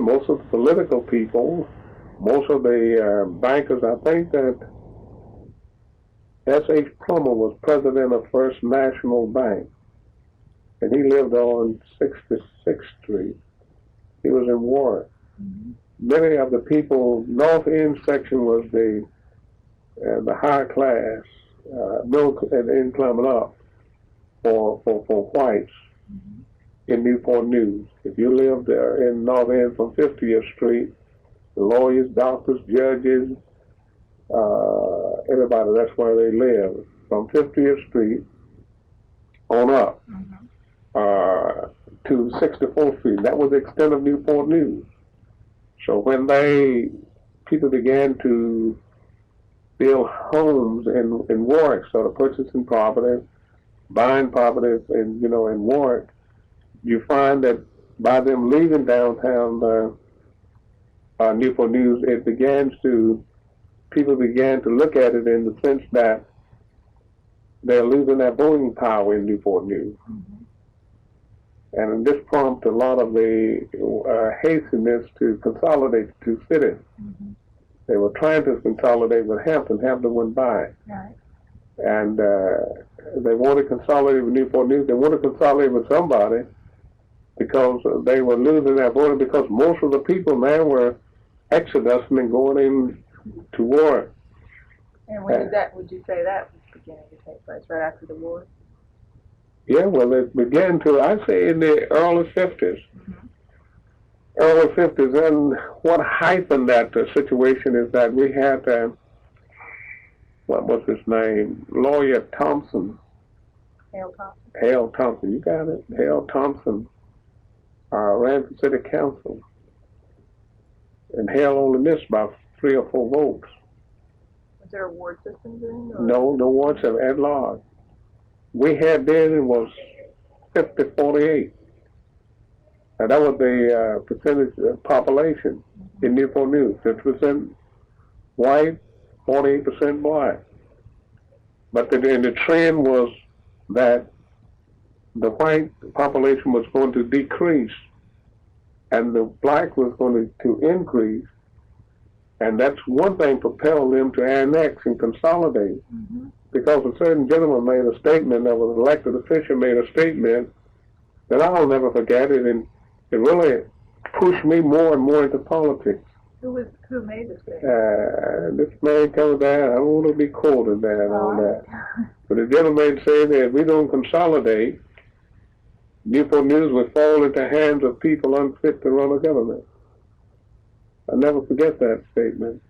most of the political people, most of the bankers. I think that S.H. Plummer was president of First National Bank, and he lived on 66th Street. He was in Warwick. Mm-hmm. Many of the people, North End section was the higher class, middle and climbing up for whites in Newport News. If you lived there in North End from 50th Street, the lawyers, doctors, judges, everybody, that's where they lived. From 50th Street on up to 64th Street. That was the extent of Newport News. So when people began to build homes in Warwick, sort of purchasing property, buying property in Warwick, you find that by them leaving downtown Newport News, people began to look at it in the sense that they're losing their voting power in Newport News. Mm-hmm. And this prompted a lot of the hastiness to consolidate the two cities. Mm-hmm. They were trying to consolidate with Hampton. Hampton went by. Right. And they wanted to consolidate with Newport News. They wanted to consolidate with somebody because they were losing their voting, because most of the people now were exodusing and going in to war. And when would you say that was beginning to take place, right after the war? Yeah, well, it began to, I'd say, in the early 50s. Mm-hmm. Early 50s. And what heightened that situation is that we had, what was his name? Lawyer Thompson. Hale Thompson. Hale Thompson, you got it. Hale Thompson ran for city council. And Hale only missed by 3 or 4 votes. Was there a ward system then? Or? No ward system at large. We had then, it was 50-48. And that was the percentage of population in Newport News. 50% white, 48% black. But the trend was that the white population was going to decrease and the black was going to increase. And that's one thing propelled them to annex and consolidate. Mm-hmm. Because a certain gentleman made a statement, that was an elected official made a statement that I'll never forget it, and it really pushed me more and more into politics. Who made the statement? This man comes down, I don't want to be quoted that on that. But the gentleman said that if we don't consolidate, Newport News would fall into the hands of people unfit to run a government. I'll never forget that statement.